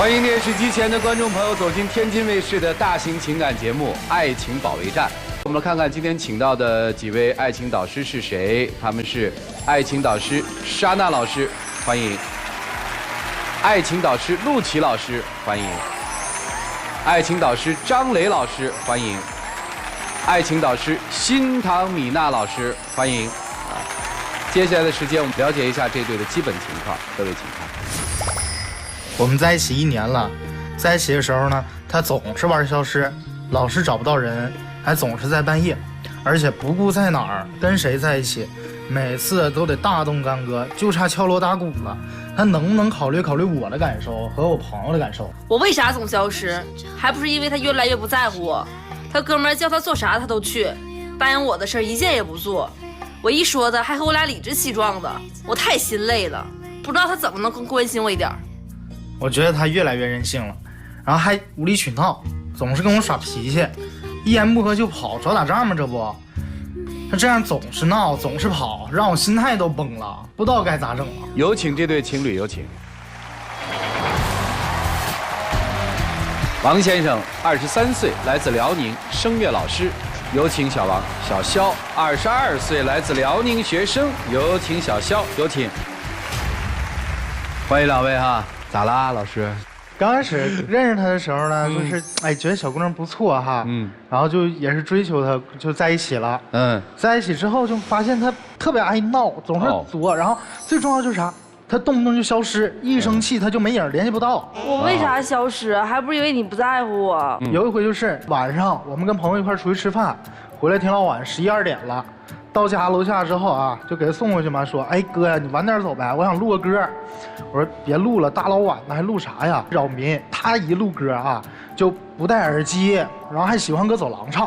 欢迎电视机前的观众朋友走进天津卫视的大型情感节目《爱情保卫战》。我们来看看今天请到的几位爱情导师是谁？他们是爱情导师莎娜老师，欢迎；爱情导师陆琪老师，欢迎；爱情导师张磊老师，欢迎；爱情导师辛唐米娜老师，欢迎。接下来的时间，我们了解一下这对的基本情况。各位请看。我们在一起1年了，在一起的时候呢，他总是玩消失，老是找不到人，还总是在半夜，而且不顾在哪儿跟谁在一起，每次都得大动干戈，就差敲锣打鼓了。他能不能考虑我的感受和我朋友的感受？我为啥总消失？还不是因为他越来越不在乎我。他哥们儿叫他做啥他都去，答应我的事儿一件也不做。我一说的还和我俩理直气壮的，我太心累了。不知道他怎么能更关心我一点。我觉得他越来越任性了，然后还无理取闹，总是跟我耍脾气，一言不合就跑，找打仗吗？这不，他这样总是闹，总是跑，让我心态都崩了，不知道该咋整了。有请这对情侣，有请。王先生，23岁，来自辽宁，声乐老师，有请小王。小肖，22岁，来自辽宁，学生，有请小肖，有请。欢迎两位哈。咋啦，老师？刚开始认识他的时候呢，就是觉得小姑娘不错哈，然后就也是追求她，就在一起了。在一起之后就发现她特别爱闹，总是作，然后最重要就是啥？她动不动就消失，一生气她就没影，联系不到。我为啥消失？还不是因为你不在乎我。有一回就是晚上，我们跟朋友一块出去吃饭，回来挺老晚，11、12点了。到家楼下之后啊，就给他送回去嘛，说：“哎哥呀，你晚点走呗，我想录个歌。”我说：“别录了，大老晚的还录啥呀？扰民。”他一录歌啊，就不戴耳机，然后还喜欢搁走廊唱。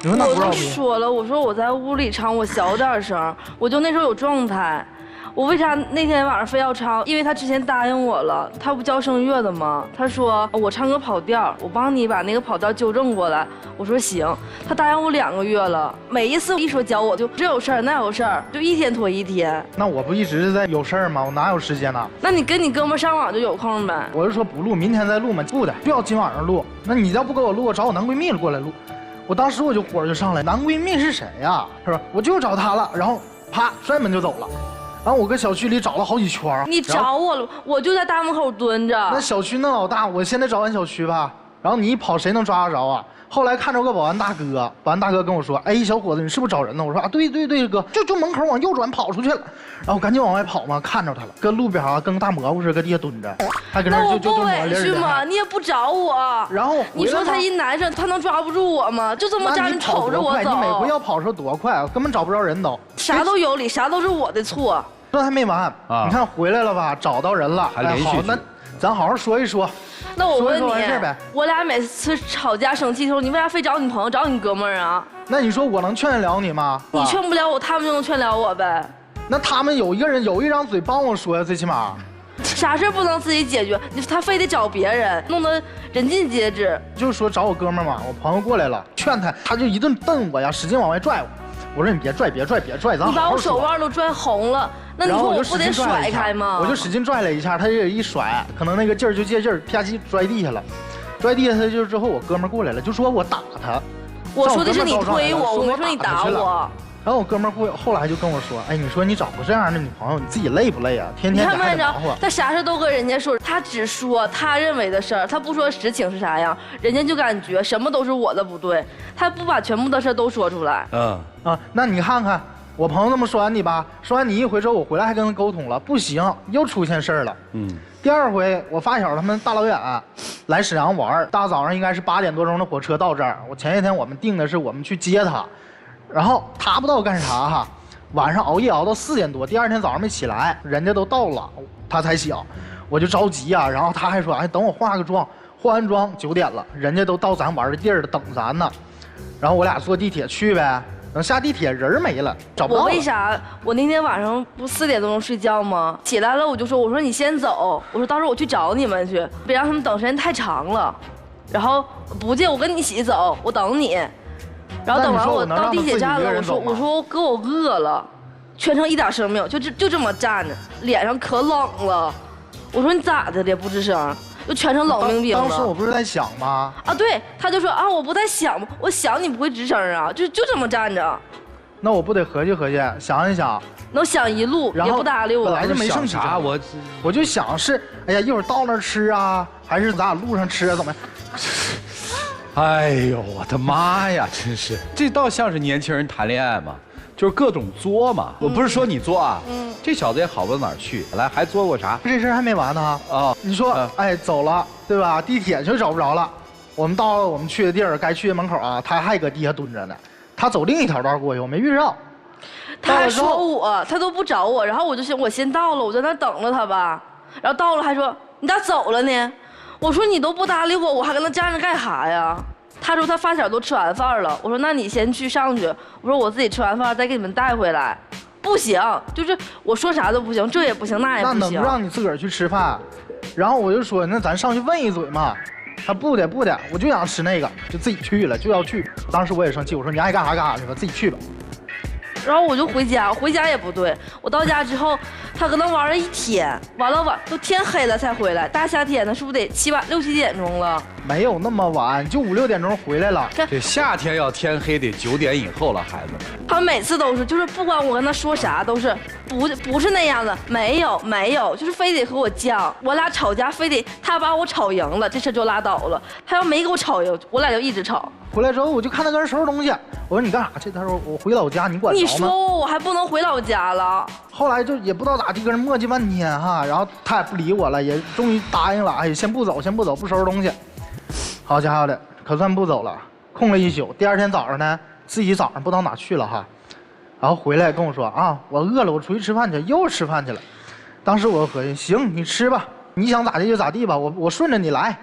你说那不扰民？我都说了，我说我在屋里唱，我小点声，我就那时候有状态。我为啥那天晚上非要唱？因为他之前答应我了，他不教声乐的吗？他说我唱歌跑调，我帮你把那个跑调纠正过来。我说行。他答应我2个月了，每一次一说教我就这有事儿那有事儿，就一天拖一天。那我不一直是在有事儿吗？我哪有时间呢？那你跟你哥们上网就有空呗。我就说不录，明天再录嘛。不的，就要今晚上录。那你要不给我录，我找我男闺蜜过来录。我当时我就火就上来，男闺蜜是谁呀？是吧？我就找他了，然后啪摔门就走了。然后我搁小区里找了好几圈。你找我了，我就在大门口蹲着。那小区那老大，我现在找完小区吧，然后你一跑，谁能抓得着啊？后来看着个保安大哥，保安大哥跟我说：“哎，小伙子，你是不是找人呢？”我说：“啊，对哥，就门口往右转跑出去了。”然后赶紧往外跑嘛，看着他了，搁路边啊，跟个大蘑菇似的，搁地下蹲着，还搁那就不委屈吗？你也不找我。然后你说他一男生，他能抓不住我吗？就这么站着瞅着我走。你每回要跑的时候多快啊，根本找不着人都。啥都有理，啥都是我的错。这还没完啊！你看回来了吧，找到人了，还连续。好，那咱好好说一说。那我问你，我俩每次吵架生气的时候，你为啥非找你朋友、找你哥们儿啊？那你说我能劝得了你吗？你劝不了我，他们就能劝了我呗。那他们有一个人有一张嘴帮我说呀，最起码。啥事不能自己解决，他非得找别人，弄得人尽皆知。就是说找我哥们儿嘛，我朋友过来了，劝他，他就一顿瞪我呀，使劲往外拽我。我说你别拽，咱你把我手腕都拽红了，那你说我不得甩开吗？我就使劲拽了一下，他这一甩，可能那个劲儿就借劲儿，啪叽摔地下了。摔地下他就之后，我哥们儿过来了，就说我打他。我说的是你推我，我没说你打我。然后我哥们儿后来就跟我说，哎，你说你找个这样的女朋友，你自己累不累啊？天天还得忙活。他啥事都跟人家说，他只说他认为的事儿，他不说实情是啥样，人家就感觉什么都是我的不对，他不把全部的事都说出来。那你看看我朋友那么说完你吧，说完你一回之后，我回来还跟他沟通了，不行，又出现事儿了。第2回我发小他们大老远来沈阳玩，大早上应该是8点多钟的火车到这儿，我前一天我们定的是我们去接他。然后他不知道干啥哈，晚上熬夜熬到4点多，第2天早上没起来，人家都到了，他才醒，我就着急啊。然后他还说，哎，等我化个妆，化完妆9点了，人家都到咱玩的地儿了，等咱呢。然后我俩坐地铁去呗，等下地铁人没了，找不到了。我为啥？我那天晚上不4点多钟睡觉吗？起来了我就说，我说你先走，我说到时候我去找你们去，别让他们等时间太长了。然后不介，我跟你一起走，我等你。然后等完我到地铁站了，我说哥我饿了，全程一点声没有，就这么站着，脸上可冷了。我说你咋的了不吱声？就全程冷冰冰的。当时我不是在想吗？啊，对，他就说啊，我不在想，我想你不会吱声啊，就这么站着。那我不得合计合计，想一想，能想一路，然后也不搭理我。本来就没剩几啥，我就想是，哎呀，一会儿到那儿吃啊，还是咱俩路上吃啊，怎么样？哎呦，我的妈呀，真是，这倒像是年轻人谈恋爱嘛，就是各种作嘛。我不是说你作啊，这小子也好不到哪儿去。来，还作过啥？这事儿还没完呢啊！你说，哎，走了，对吧？地铁就找不着了。我们到了我们去的地儿，该去的门口啊，他还搁地下蹲着呢。他走另一条道过去，我没遇着。他还说我，他都不找我，然后我就想，我先到了，我在那等着他吧。然后到了还说你咋走了呢？我说你都不搭理我，我还跟他站着干啥呀？他说他发小都吃完饭了。我说那你先去上去。我说我自己吃完饭再给你们带回来。不行，就是我说啥都不行，这也不行，那也不行。那能让你自个儿去吃饭？然后我就说那咱上去问一嘴嘛。他不的，我就想吃那个，就自己去了，就要去。当时我也生气，我说你爱干啥干啥去吧，自己去吧。然后我就回家，回家也不对，我到家之后，他搁那玩了一天，完了都天黑了才回来。大夏天的，是不是得6、7点钟了？没有那么晚，就5、6点钟回来了。这夏天要天黑得9点以后了，孩子。他每次都是，就是不管我跟他说啥，都是不是那样的，没有，就是非得和我犟。我俩吵架，非得他把我吵赢了，这事就拉倒了。他要没给我吵赢，我俩就一直吵。回来之后我就看他搁那收拾东西，我说你干啥去？他说我回老家，你管着吗？你说我还不能回老家了。后来就也不知道咋地，跟人磨叽半天哈，然后他也不理我了，也终于答应了，哎，先不走，不收拾东西。好家伙的，可算不走了，空了一宿。第二天早上呢，自己早上不知道哪去了哈，然后回来跟我说啊，我饿了，我出去吃饭去，又吃饭去了。当时我就合计，行，你吃吧，你想咋地就咋地吧，我顺着你来。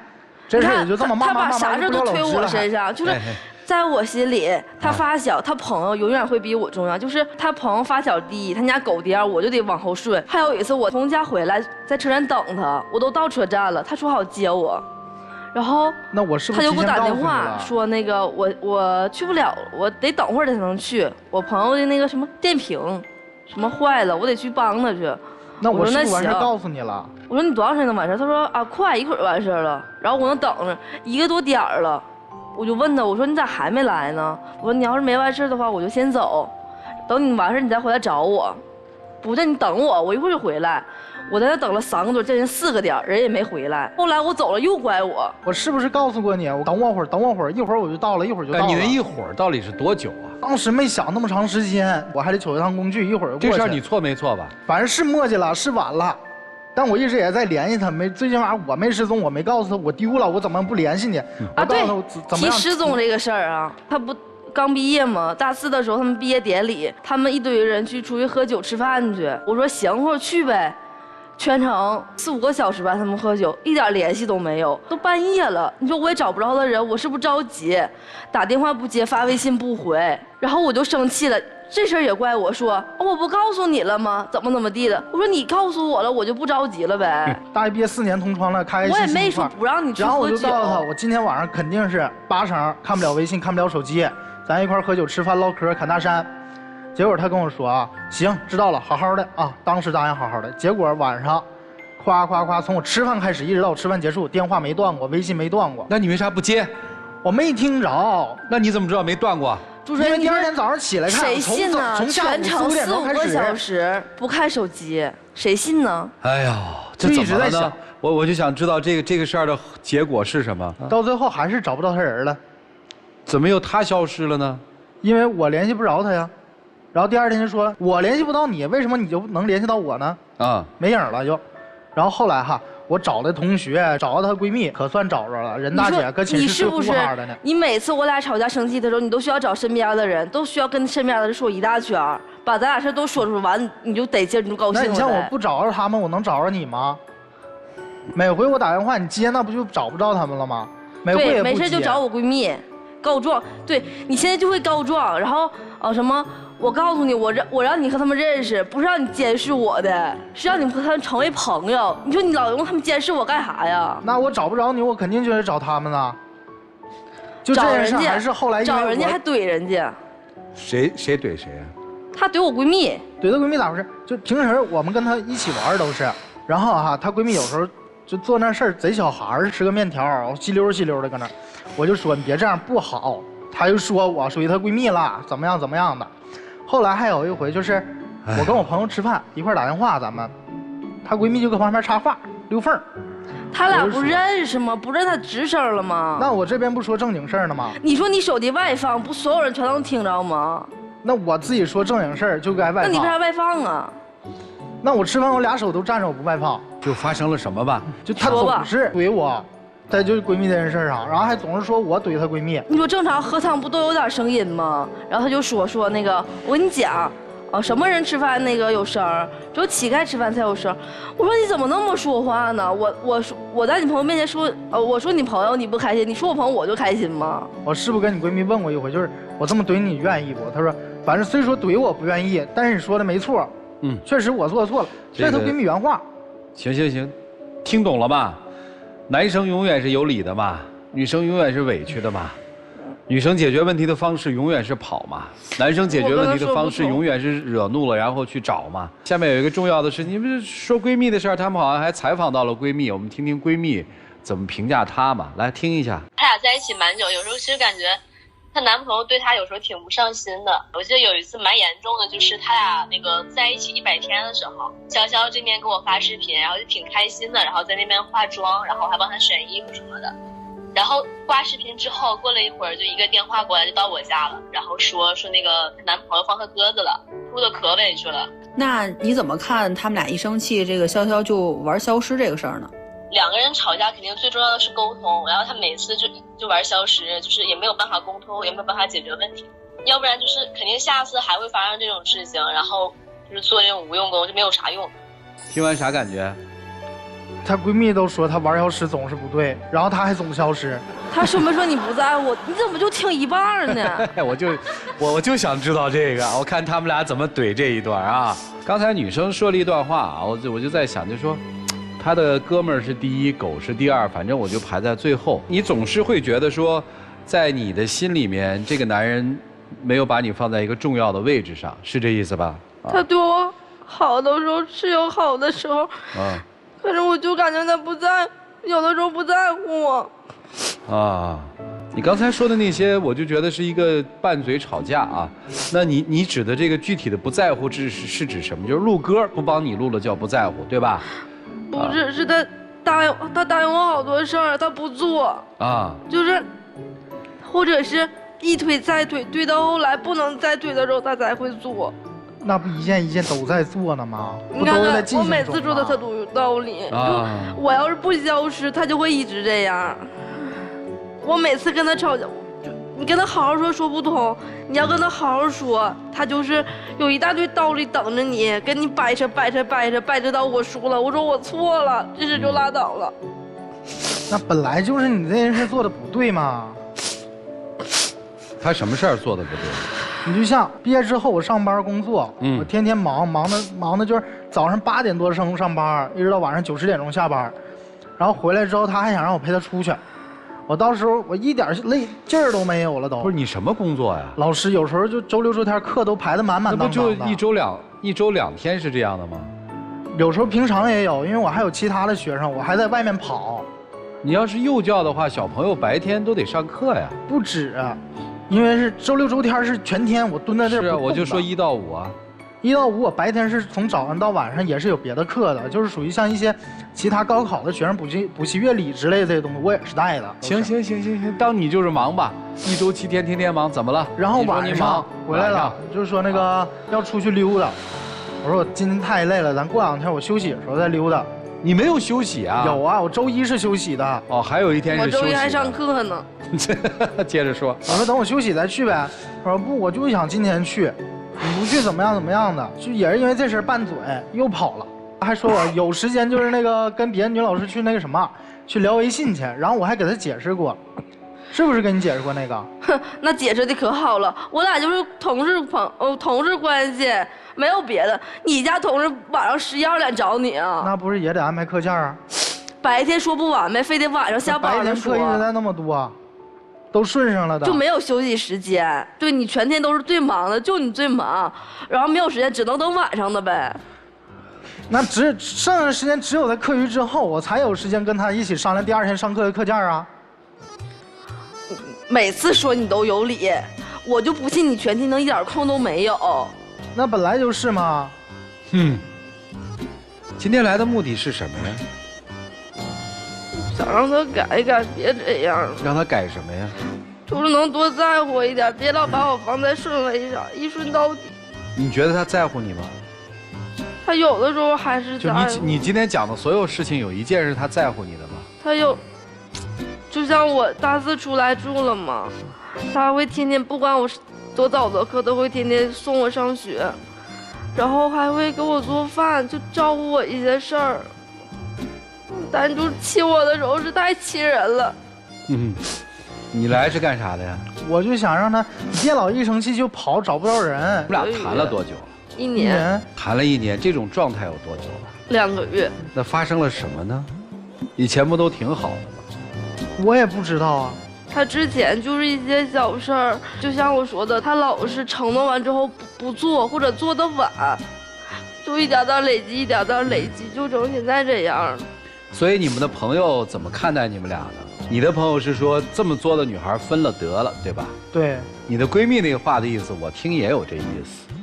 这事也就这么慢慢他把啥事都推我身上，就是在我心里，他发小、他朋友永远会比我重要。就是他朋友发小第一，他家狗第二，我就得往后顺。还有一次我从家回来，在车站等他，我都到车站了，他说好接我，然后那我是不他就给我打电话说那个我去不了，我得等会儿才能去。我朋友的那个什么电瓶什么坏了，我得去帮他去。那我是不是完事告诉你了？我说你多长时间能完事？他说啊，快，一会儿完事了。然后我能等着1个多点了，我就问他，我说你咋还没来呢？我说你要是没完事的话，我就先走，等你完事你再回来找我。不对，你等我，我一会儿就回来。我在那等了3个多，这人4个点，人也没回来。后来我走了又怪我。我是不是告诉过你？我等我会儿，一会儿我就到了，一会儿就到了。你那一会儿到底是多久啊？当时没想那么长时间，我还得取一趟工具，一会儿就过去。这事儿你错没错吧？反正是磨叽了，是晚了，但我一直也在联系他，最起码我没失踪，我没告诉他我丢了，我怎么不联系你？啊，对，提怎么失踪这个事儿啊，他不刚毕业嘛，大4的时候他们毕业典礼，他们一堆人出去喝酒吃饭去，我说行，我说去呗。全程4、5个小时吧，他们喝酒，一点联系都没有，都半夜了。你说我也找不着他人，我是不是着急？打电话不接，发微信不回，然后我就生气了。这事儿也怪我说，我不告诉你了吗？怎么地的？我说你告诉我了，我就不着急了呗。大学毕业4年同窗了，开心。我也没说不让你去喝酒。然后我就告诉他，我今天晚上肯定是8成看不了微信，看不了手机，咱一块喝酒吃饭唠嗑侃大山。结果他跟我说啊，行，知道了，好好的啊，当时答应好好的。结果晚上，夸，从我吃饭开始一直到我吃饭结束，电话没断过，微信没断过。那你为啥不接？我没听着。那你怎么知道没断过？因为第2天早上起来看，谁信呢？从下午4、5点钟开始，4、5个小时不看手机，谁信呢？哎呀，这怎么了呢？我就想知道这个事儿的结果是什么？到最后还是找不到他人了。怎么又他消失了呢？因为我联系不着他呀。然后第2天就说，我联系不到你，为什么你就能联系到我呢？啊，没影了就。然后后来哈，我找的同学，找到她闺蜜，可算找着了。任大姐搁寝室睡呼哈的呢。你每次我俩吵架生气的时候，你都需要找身边的人，都需要跟身边的人说一大圈，把咱俩事都说出完，你就得劲，你就高兴了。那你像我不找着他们，我能找着你吗？每回我打电话你接，那不就找不着他们了吗？每回也不接。没事就找我闺蜜告状。对，你现在就会告状，然后什么？我告诉你，我让你和他们认识，不是让你监视我的，是让你和他们成为朋友。你说你老用他们监视我干啥呀？那我找不着你，我肯定就得找他们了。就这件事还是后来找人家还怼人家。谁怼谁啊？她怼我闺蜜。怼她闺蜜咋回事？就平时我们跟她一起玩都是，然后哈，她闺蜜有时候就做那事儿贼小孩儿，吃个面条，稀溜稀溜的搁那儿。我就说你别这样不好，她又说我属于她闺蜜了，怎么样怎么样的。后来还有一回就是我跟我朋友吃饭一块儿打电话，咱们，她闺蜜就搁旁边插话溜缝儿。他俩不认识吗？不是他吱声了吗？那我这边不说正经事儿呢吗？你说你手机外放，不所有人全都能听着吗？那我自己说正经事儿就该外放。那你为啥外放啊？那我吃饭我俩手都站着，我不外放。就发生了什么吧？就她总是怼我，在就是闺蜜这件事上，然后还总是说我怼她闺蜜。你说正常喝汤不都有点声音吗？然后他就说那个，我跟你讲。什么人吃饭那个有声儿，只有乞丐吃饭才有声儿。我说你怎么那么说话呢？我在你朋友面前说，我说你朋友你不开心，你说我朋友我就开心吗？我是不是跟你闺蜜问过一回，就是我这么怼你愿意不？她说反正虽说怼我不愿意，但是你说的没错，确实我做错了。这是她闺蜜原话。行，听懂了吧？男生永远是有理的嘛，女生永远是委屈的嘛。女生解决问题的方式永远是跑嘛，男生解决问题的方式永远是惹怒了然后去找嘛。下面有一个重要的事，你不是说闺蜜的事儿，他们好像还采访到了闺蜜，我们听听闺蜜怎么评价她嘛，来听一下。他俩在一起蛮久，有时候其实感觉她男朋友对她有时候挺不上心的。我记得有一次蛮严重的，就是他俩那个在一起100天的时候，潇潇这边给我发视频，然后就挺开心的，然后在那边化妆，然后还帮她选衣服什么的。然后挂视频之后，过了一会儿，就一个电话过来，就到我家了，然后说那个男朋友放她鸽子了，哭得可委屈了。那你怎么看他们俩一生气，这个潇潇就玩消失这个事儿呢？两个人吵架肯定最重要的是沟通，然后他每次就玩消失，就是也没有办法沟通，也没有办法解决问题，要不然就是肯定下次还会发生这种事情，然后就是做这种无用功就没有啥用。听完啥感觉？她闺蜜都说她玩消失总是不对，然后她还总消失。她说没说你不在乎？你怎么就听一半呢？我就想知道这个，我看他们俩怎么怼这一段啊。刚才女生说了一段话啊，我就在想，就说她的哥们儿是第一，狗是第二，反正我就排在最后。你总是会觉得说，在你的心里面，这个男人没有把你放在一个重要的位置上，是这意思吧？他对我好的时候是有好的时候，可是我就感觉他不在，有的时候不在乎我。你刚才说的那些，我就觉得是一个拌嘴吵架啊。那你指的这个具体的不在乎是指什么？就是录歌不帮你录了叫不在乎，对吧？不是，是他答应我好多事儿，他不做啊，就是或者是一推再推，推到后来不能再推的时候，他才会做。那不一件一件都在做呢吗？你看看，我每次说的他都有道理。我要是不消失，他就会一直这样。我每次跟他吵架，你跟他好好说不通，你要跟他好好说，他就是有一大堆道理等着你，跟你掰扯到我输了，我说我错了，这事就拉倒了。那本来就是你这件事做的不对嘛。他什么事儿做的不对？你就像毕业之后我上班工作，我天天忙的就是早上8点多上班，一直到晚上9、10点钟下班，然后回来之后他还想让我陪他出去，我到时候我一点累劲儿都没有了都。不是你什么工作呀？老师，有时候就周6、周天课都排得满当当的。那不就一周两天是这样的吗？有时候平常也有，因为我还有其他的学生，我还在外面跑。你要是幼教的话，小朋友白天都得上课呀。不止，因为是周6、周天是全天，我蹲在这儿不动的。是啊，我就说1到5啊。1到5我白天是从早上到晚上也是有别的课的，就是属于像一些其他高考的学生补习乐理之类的这些东西，我也是带的。行，当你就是忙吧，1周7天，天天忙，怎么了？然后晚上回来了，就是说那个要出去溜达，我说我今天太累了，咱过2天我休息的时候再溜达。你没有休息啊？有啊，我周1是休息的。哦，还有一天是休息。我周1还上课呢。接着说。我说等我休息再去呗。他说不，我就想今天去，你不去怎么样的，就也是因为这事拌嘴又跑了。还说我有时间就是那个跟别的女老师去那个什么，去聊微信去，然后我还给他解释过。是不是跟你解释过那个？哼，那解释的可好了，我俩就是同事关系，没有别的。你家同事晚上11、2点找你啊？那不是也得安排课件啊？白天说不完呗，非得晚上下班了说。白天课一直在那么多，都顺上了的。就没有休息时间，对你全天都是最忙的，就你最忙，然后没有时间，只能等晚上的呗。那剩下的时间只有在课余之后，我才有时间跟他一起商量第2天上课的课件啊。每次说你都有理，我就不信你全天能一点空都没有。那本来就是嘛。今天来的目的是什么呀？想让他改一改，别这样了。让他改什么呀？就是能多在乎我一点，别老把我放在顺位上，一顺到底。你觉得他在乎你吗？他有的时候还是就在乎。你今天讲的所有事情，有一件是他在乎你的吗？他有，就像我大4出来住了嘛，他还会天天不管我多早的课，都会天天送我上学，然后还会给我做饭，就照顾我一些事儿。但就气我的时候是太气人了。你来是干啥的呀？我就想让他别老一生气就跑，找不着人。你们俩谈了多久？1年。谈了1年，这种状态有多久了？2个月。那发生了什么呢？以前不都挺好的吗？我也不知道啊。他之前就是一些小事儿，就像我说的，他老是承诺完之后不做，或者做的晚，就一点点累积，一点点累积，就整现在这样。所以你们的朋友怎么看待你们俩呢？你的朋友是说这么作的女孩分了得了，对吧？对。你的闺蜜那个话的意思，我听也有这意思。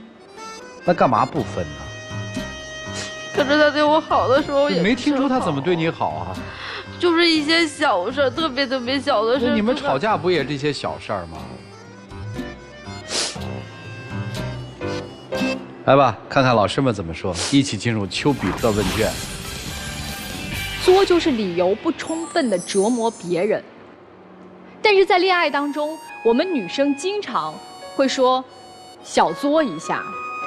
那干嘛不分呢？可是他对我好的时候也没听出他怎么对你好啊？就是一些小事，特别特别小的事。你们吵架不也这些小事儿吗？来吧，看看老师们怎么说。一起进入丘比特问卷。作就是理由不充分的折磨别人，但是在恋爱当中，我们女生经常会说小作一下，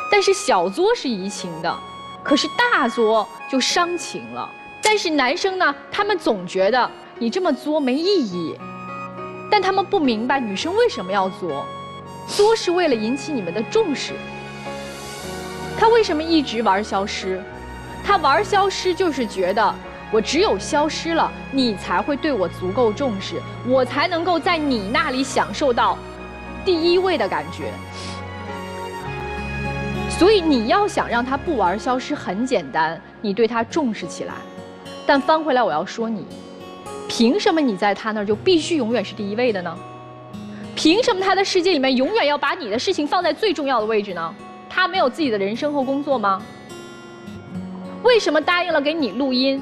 但是小作是怡情的，可是大作就伤情了。但是男生呢，他们总觉得你这么作没意义，但他们不明白女生为什么要作，作是为了引起你们的重视。他为什么一直玩消失？他玩消失就是觉得我只有消失了，你才会对我足够重视，我才能够在你那里享受到第1位的感觉。所以你要想让他不玩消失很简单，你对他重视起来。但翻回来我要说你，凭什么你在他那儿就必须永远是第1位的呢？凭什么他的世界里面永远要把你的事情放在最重要的位置呢？他没有自己的人生和工作吗？为什么答应了给你录音，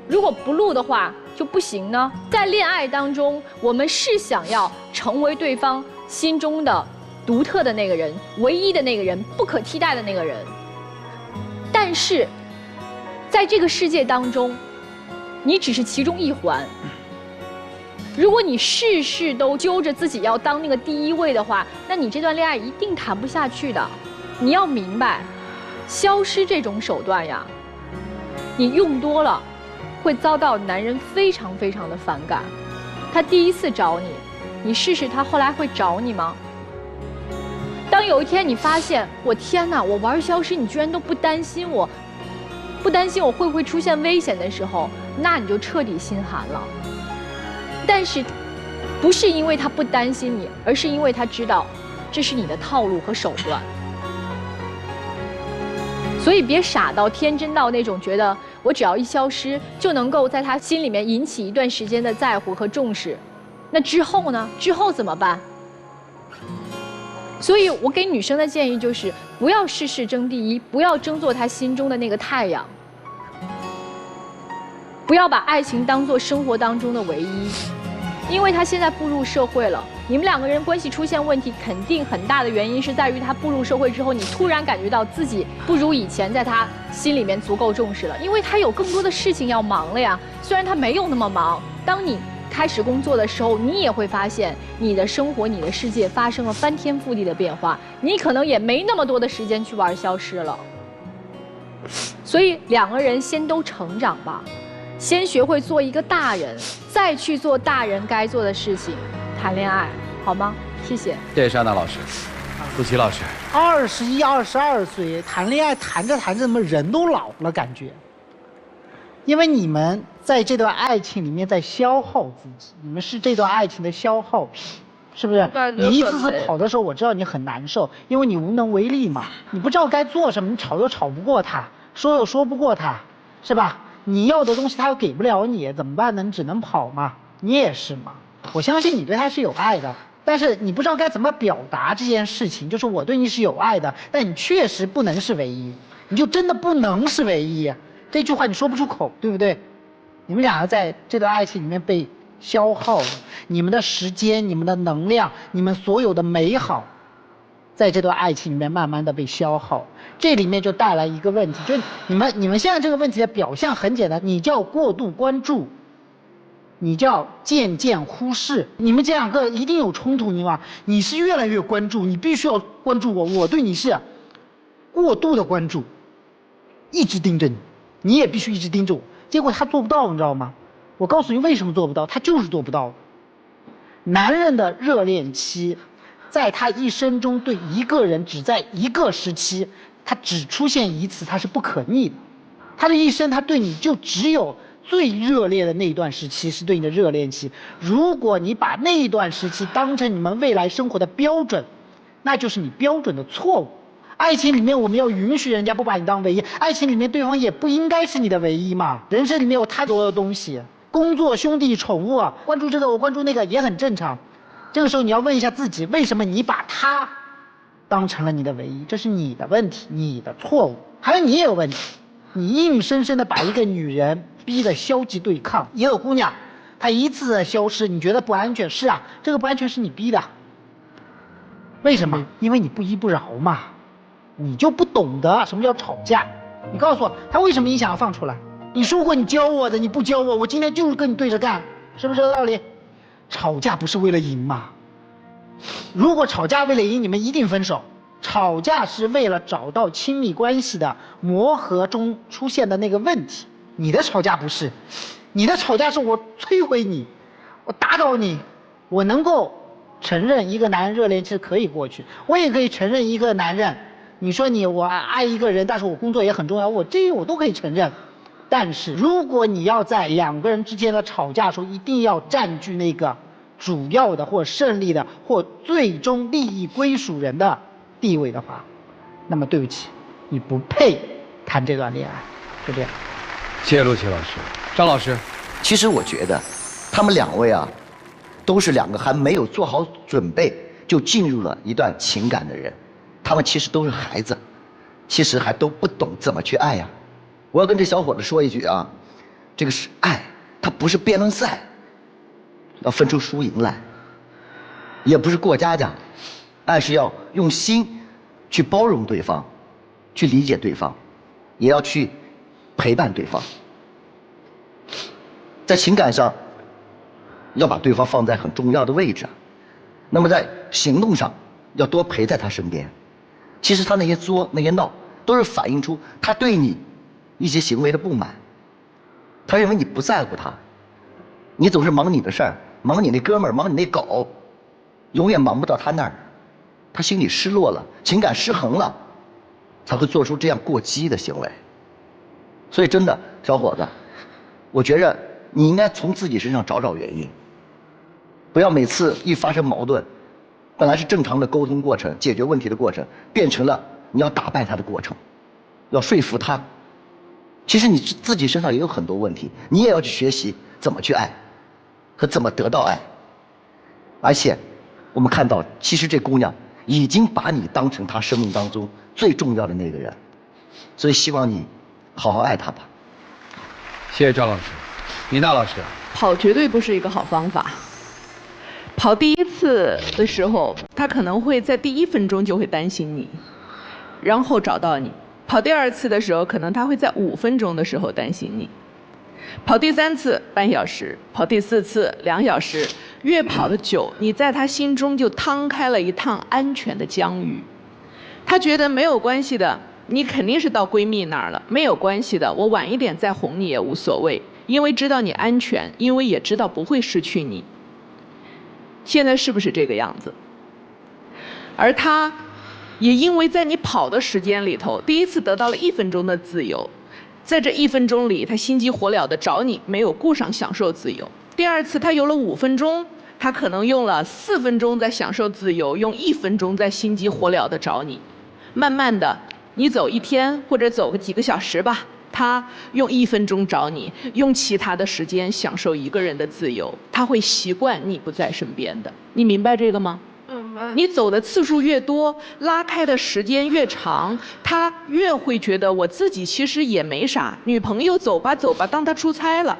如果不录的话就不行呢？在恋爱当中，我们是想要成为对方心中的独特的那个人，唯一的那个人，不可替代的那个人。但是在这个世界当中，你只是其中一环。如果你事事都揪着自己要当那个第1位的话，那你这段恋爱一定谈不下去的。你要明白，消失这种手段呀，你用多了会遭到男人非常非常的反感。他第1次找你，你试试他后来会找你吗？当有一天你发现，我天哪，我玩消失你居然都不担心我，不担心我会不会出现危险的时候，那你就彻底心寒了。但是不是因为他不担心你，而是因为他知道这是你的套路和手段。所以别傻到天真到那种觉得我只要一消失就能够在他心里面引起一段时间的在乎和重视，那之后呢？之后怎么办？所以我给女生的建议就是，不要事事争第1，不要争做他心中的那个太阳，不要把爱情当作生活当中的唯一，因为他现在步入社会了，你们2个人关系出现问题，肯定很大的原因是在于他步入社会之后，你突然感觉到自己不如以前在他心里面足够重视了，因为他有更多的事情要忙了呀。虽然他没有那么忙，当你开始工作的时候，你也会发现你的生活、你的世界发生了翻天覆地的变化，你可能也没那么多的时间去玩消失了。所以2个人先都成长吧，先学会做一个大人，再去做大人该做的事情，谈恋爱，好吗？谢谢。谢谢珊娜老师，陆琪老师。21、22岁谈恋爱，谈着谈着，怎么人都老了感觉？因为你们在这段爱情里面在消耗自己，你们是这段爱情的消耗品，是不是？你一次次跑的时候，我知道你很难受，因为你无能为力嘛，你不知道该做什么，你吵都吵不过他。说又说不过他，是吧？你要的东西他又给不了你，怎么办呢？你只能跑嘛。你也是嘛。我相信你对他是有爱的，但是你不知道该怎么表达这件事情。就是我对你是有爱的，但你确实不能是唯一，你就真的不能是唯一。这句话你说不出口，对不对？你们两个在这段爱情里面被消耗了，你们的时间、你们的能量、你们所有的美好，在这段爱情里面慢慢的被消耗。这里面就带来一个问题，就是你们现在这个问题的表象很简单，你叫过度关注，你叫渐渐忽视。你们这两个一定有冲突，你知道吗？你是越来越关注，你必须要关注我，我对你是过度的关注，一直盯着你，你也必须一直盯着我。结果他做不到，你知道吗？我告诉你为什么做不到，他就是做不到。男人的热恋期，在他一生中对一个人只在一个时期，他只出现一次，他是不可逆的。他的一生，他对你就只有最热烈的那一段时期是对你的热恋期。如果你把那一段时期当成你们未来生活的标准，那就是你标准的错误。爱情里面我们要允许人家不把你当唯一，爱情里面对方也不应该是你的唯一嘛。人生里面有太多的东西，工作、兄弟、宠物啊，关注这个我关注那个也很正常。这个时候你要问一下自己，为什么你把他当成了你的唯一？这是你的问题，你的错误。还有你也有问题，你硬生生的把一个女人逼得消极对抗。也有姑娘，她一次次消失，你觉得不安全？是啊，这个不安全是你逼的。为什么？因为你不依不饶嘛。你就不懂得什么叫吵架。你告诉我，他为什么你想要放出来？你说过你教我的，你不教我，我今天就是跟你对着干，是不是这个道理？吵架不是为了赢嘛？如果吵架为了赢，你们一定分手。吵架是为了找到亲密关系的磨合中出现的那个问题。你的吵架不是，你的吵架是我摧毁你，我打倒你。我能够承认一个男人热恋期可以过去，我也可以承认一个男人，你说我爱一个人，但是我工作也很重要，我都可以承认。但是如果你要在两个人之间的吵架的时候一定要占据那个主要的或胜利的或最终利益归属人的地位的话，那么对不起，你不配谈这段恋爱。就这样。谢谢陆琪老师。张老师，其实我觉得他们两位啊，都是两个还没有做好准备就进入了一段情感的人。他们其实都是孩子，其实还都不懂怎么去爱呀。我要跟这小伙子说一句啊，这个是爱，它不是辩论赛，要分出输赢来，也不是过家家，爱是要用心去包容对方，去理解对方，也要去陪伴对方。在情感上，要把对方放在很重要的位置，那么在行动上，要多陪在他身边。其实他那些作那些闹，都是反映出他对你一些行为的不满。他认为你不在乎他，你总是忙你的事儿，忙你那哥们儿，忙你那狗，永远忙不到他那儿。他心里失落了，情感失衡了，才会做出这样过激的行为。所以真的，小伙子，我觉着你应该从自己身上找找原因，不要每次一发生矛盾，本来是正常的沟通过程、解决问题的过程，变成了你要打败他的过程，要说服他。其实你自己身上也有很多问题，你也要去学习怎么去爱，和怎么得到爱。而且，我们看到，其实这姑娘已经把你当成她生命当中最重要的那个人，所以希望你好好爱她吧。谢谢赵老师。米娜老师，跑绝对不是一个好方法。跑第一次的时候，他可能会在第1分钟就会担心你，然后找到你。跑第2次的时候，可能他会在5分钟的时候担心你。跑第3次半小时，跑第4次2小时，越跑得久，你在他心中就趟开了一趟安全的疆域。他觉得没有关系的，你肯定是到闺蜜那儿了，没有关系的，我晚一点再哄你也无所谓，因为知道你安全，因为也知道不会失去你。现在是不是这个样子？而他也因为在你跑的时间里头，第一次得到了1分钟的自由，在这1分钟里，他心急火燎的找你，没有顾上享受自由。第2次他有了5分钟，他可能用了4分钟在享受自由，用1分钟在心急火燎的找你。慢慢的，你走1天或者走个几个小时吧，他用1分钟找你，用其他的时间享受一个人的自由，他会习惯你不在身边的。你明白这个吗？你走的次数越多，拉开的时间越长，他越会觉得我自己其实也没啥，女朋友走吧走吧，当他出差了。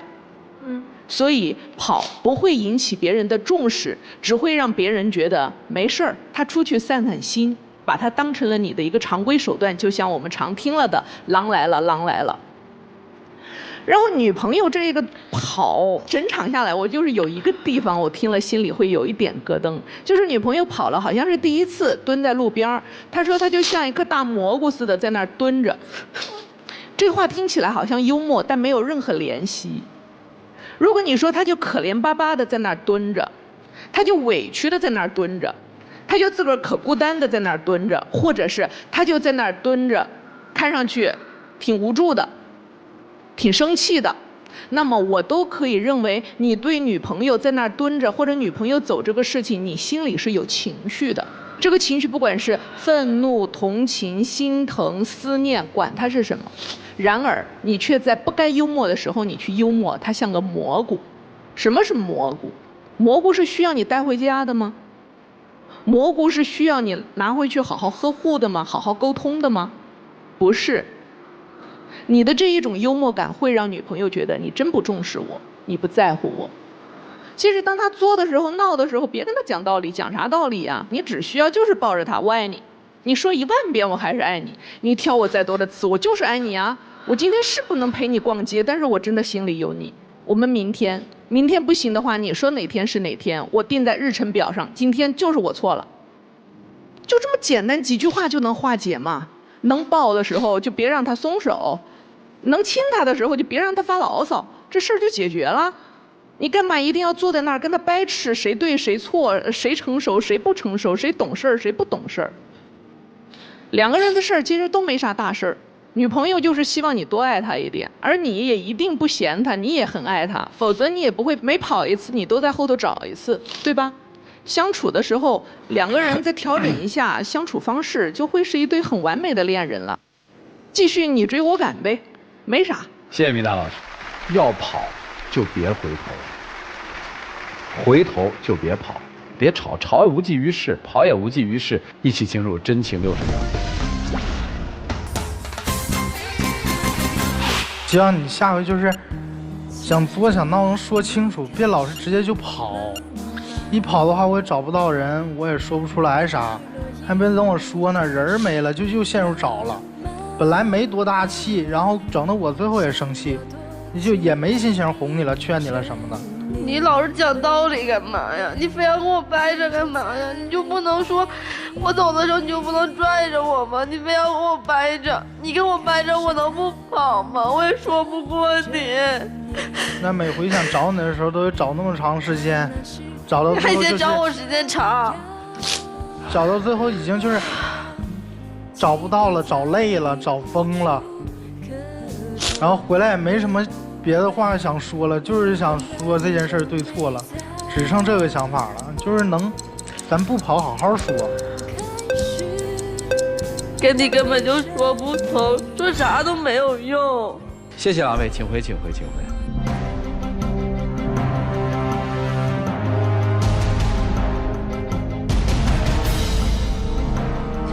所以跑不会引起别人的重视，只会让别人觉得没事儿，他出去散散心，把它当成了你的一个常规手段，就像我们常听了的“狼来了，狼来了”。然后女朋友这个跑，整场下来，我就是有一个地方我听了心里会有一点咯噔，就是女朋友跑了，好像是第1次蹲在路边，她说她就像一颗大蘑菇似的在那儿蹲着。这话听起来好像幽默，但没有任何联系。如果你说她就可怜巴巴的在那儿蹲着，她就委屈的在那儿蹲着，她就自个儿可孤单的在那儿蹲着，或者是她就在那儿蹲着，看上去挺无助的，挺生气的，那么我都可以认为你对女朋友在那儿蹲着或者女朋友走这个事情，你心里是有情绪的。这个情绪不管是愤怒、同情、心疼、思念，管它是什么，然而你却在不该幽默的时候你去幽默，它像个蘑菇。什么是蘑菇？蘑菇是需要你带回家的吗？蘑菇是需要你拿回去好好呵护的吗？好好沟通的吗？不是。你的这一种幽默感会让女朋友觉得你真不重视我，你不在乎我。其实当他作的时候、闹的时候，别跟他讲道理，讲啥道理啊？你只需要就是抱着他，我爱你。你说10000遍我还是爱你，你挑我再多的刺，我就是爱你啊。我今天是不能陪你逛街，但是我真的心里有你。我们明天不行的话，你说哪天是哪天，我定在日程表上，今天就是我错了。就这么简单几句话就能化解嘛。能抱的时候就别让他松手，能亲他的时候就别让他发牢骚，这事儿就解决了。你干嘛一定要坐在那儿跟他掰扯谁对谁错，谁成熟谁不成熟，谁懂事儿谁不懂事儿？两个人的事儿其实都没啥大事儿。女朋友就是希望你多爱她一点，而你也一定不嫌她，你也很爱她，否则你也不会每跑一次你都在后头找一次，对吧？相处的时候，两个人再调整一下相处方式，就会是一对很完美的恋人了。继续你追我赶呗，没啥。谢谢米达老师。要跑就别回头，回头就别跑，别吵，吵也无济于事，跑也无济于事。一起进入真情60秒。只要你下回就是想作想闹能说清楚，别老是直接就跑。一跑的话我也找不到人，我也说不出来啥，还没等我说呢，人没了，就陷入找了。本来没多大气，然后整得我最后也生气，你就也没心情哄你了，劝你了什么的。你老是讲道理干嘛呀？你非要跟我掰着干嘛呀？你就不能说我走的时候你就不能拽着我吗？你非要跟我掰着，你跟我掰着我能不跑吗？我也说不过你。那每回想找你的时候都得找那么长时间，找到最后还嫌找我时间长，找到最后已经就是找不到了，找累了，找疯了，然后回来也没什么别的话想说了，就是想说这件事对错了，只剩这个想法了，就是能咱不跑好好说。跟你根本就说不通，说啥都没有用。谢谢两位，请回，请回，请回。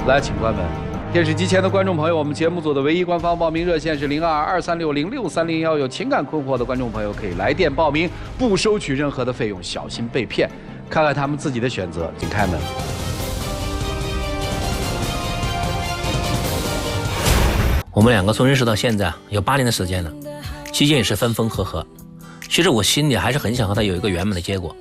来，请关门。电视机前的观众朋友，我们节目组的唯一官方报名热线是0223606301，有情感困惑的观众朋友可以来电报名，不收取任何的费用，小心被骗。看看他们自己的选择，请开门。我们两个从认识到现在有8年的时间了，期间也是分分合合。其实我心里还是很想和他有一个圆满的结果，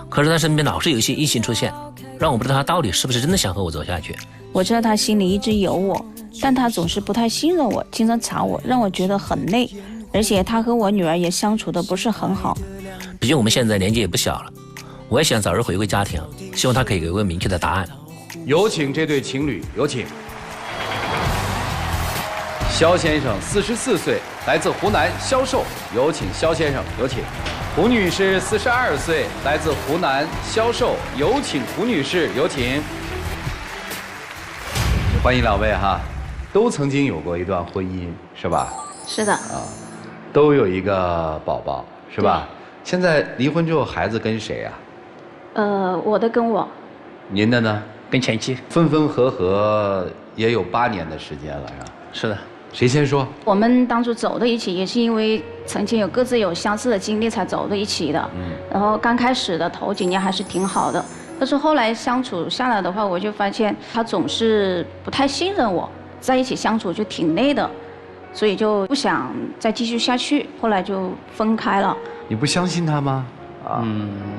可是他身边老是有一些异性出现，让我不知道他到底是不是真的想和我走下去。我知道他心里一直有我，但他总是不太信任我，经常吵我，让我觉得很累，而且他和我女儿也相处的不是很好。毕竟我们现在年纪也不小了，我也想早日回归家庭，希望他可以给我明确的答案。有请这对情侣，有请。肖先生44岁，来自湖南销售，有请肖先生，有请。胡女士42岁，来自湖南销售，有请胡女士，有请。欢迎两位哈。都曾经有过一段婚姻，是吧？是的。啊，都有一个宝宝，是吧？现在离婚之后，孩子跟谁呀？我的跟我。您的呢？跟前妻。分分合合也有8年的时间了，是吧？是的。谁先说？我们当初走到一起，也是因为曾经各自有相似的经历才走到一起的。然后刚开始的头几年还是挺好的，但是后来相处下来的话，我就发现他总是不太信任我，在一起相处就挺累的，所以就不想再继续下去，后来就分开了。你不相信他吗？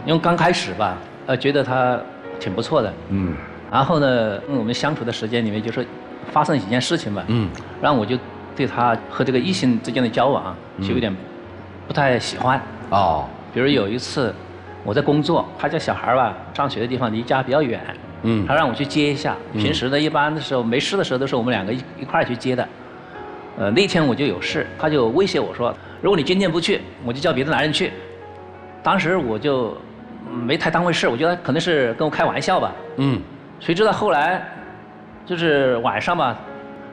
因为刚开始吧，觉得他挺不错的。然后呢，我们相处的时间里面就是发生几件事情吧。让我就对他和这个异性之间的交往就有点不太喜欢。比如有一次我在工作，他家小孩吧上学的地方离家比较远，他让我去接一下。平时呢一般的时候没事的时候都是我们2个一块儿去接的。那天我就有事，他就威胁我说，如果你今天不去，我就叫别的男人去。当时我就没太当回事，我觉得可能是跟我开玩笑吧。谁知道后来就是晚上吧，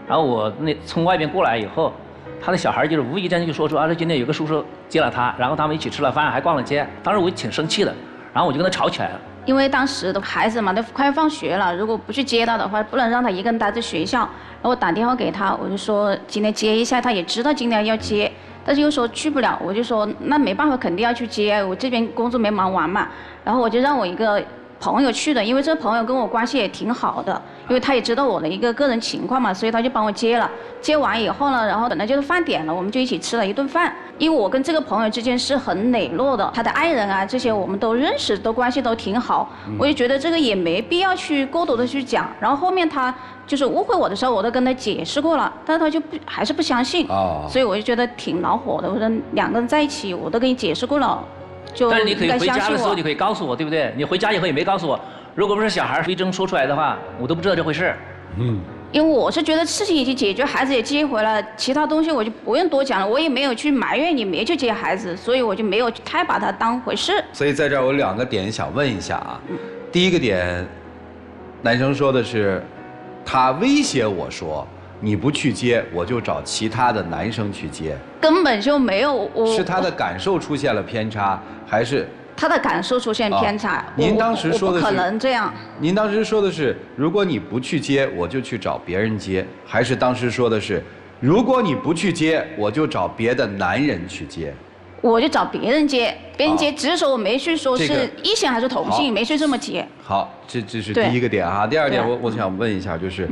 然后我从外边过来以后，他的小孩就是无意间就说啊，今天有个叔叔接了他，然后他们一起吃了饭，还逛了街。当时我挺生气的，然后我就跟他吵起来了。因为当时的孩子嘛，都快放学了，如果不去接他的话，不能让他一个人待在学校。然后我打电话给他，我就说今天接一下，他也知道今天要接，但是又说去不了，我就说那没办法，肯定要去接，我这边工作没忙完嘛。然后我就让我一个朋友去的，因为这个朋友跟我关系也挺好的，因为他也知道我的一个个人情况嘛，所以他就帮我接了。接完以后呢，然后本来就是饭点了，我们就一起吃了一顿饭。因为我跟这个朋友之间是很磊落的，他的爱人啊这些我们都认识，都关系都挺好。我就觉得这个也没必要去过多的去讲。然后后面他就是误会我的时候，我都跟他解释过了，但是他就还是不相信。所以我就觉得挺恼火的。我说2个人在一起，我都跟你解释过了。但是你可以回家的时候，你可以告诉我，对不对？你回家以后也没告诉我，如果不是小孩非争说出来的话，我都不知道这回事。因为我是觉得事情已经解决，孩子也接回来，其他东西我就不用多讲了。我也没有去埋怨你没去接孩子，所以我就没有太把它当回事。所以在这儿我有2个点想问一下啊。第一个点，男生说的是，他威胁我说，你不去接，我就找其他的男生去接。根本就没有。是他的感受出现了偏差，还是？他的感受出现偏差。您当时说的是不可能这样。您当时说的是，如果你不去接，我就去找别人接，还是当时说的是，如果你不去接，我就找别的男人去接？我就找别人接，别人接，只是说我没去说是异性还是同性，没去这么接。好，这是第一个点啊。第二点，我想问一下，就是。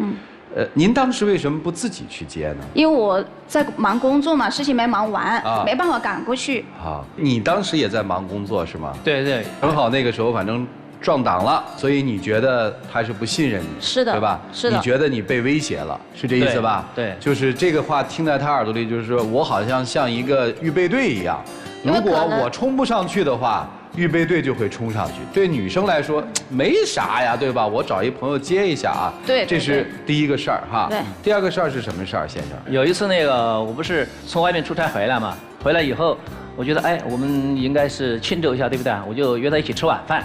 您当时为什么不自己去接呢？因为我在忙工作嘛，事情没忙完，没办法赶过去。好，你当时也在忙工作是吗？对对，正好那个时候反正撞档了，所以你觉得他是不信任你，是的，对吧？是的。你觉得你被威胁了，是这意思吧？对，就是这个话听在他耳朵里，就是说我好像像一个预备队一样，如果我冲不上去的话。预备队就会冲上去，对女生来说没啥呀，对吧？我找一朋友接一下啊。对，这是第一个事儿哈。对。第二个事儿是什么事儿，先生？有一次我不是从外面出差回来嘛，回来以后我觉得我们应该是庆祝一下，对不对？我就约他一起吃晚饭。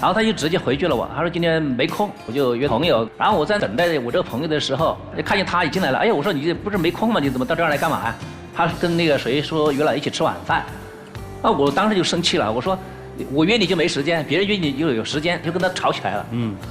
然后他就直接回绝了我，他说今天没空，我就约朋友。然后我在等待我这个朋友的时候，看见他已经来了，我说你不是没空吗？你怎么到这儿来干嘛呀？他跟那个谁说约了一起吃晚饭，我当时就生气了，我说。我约你就没时间，别人约你就有时间，就跟他吵起来了。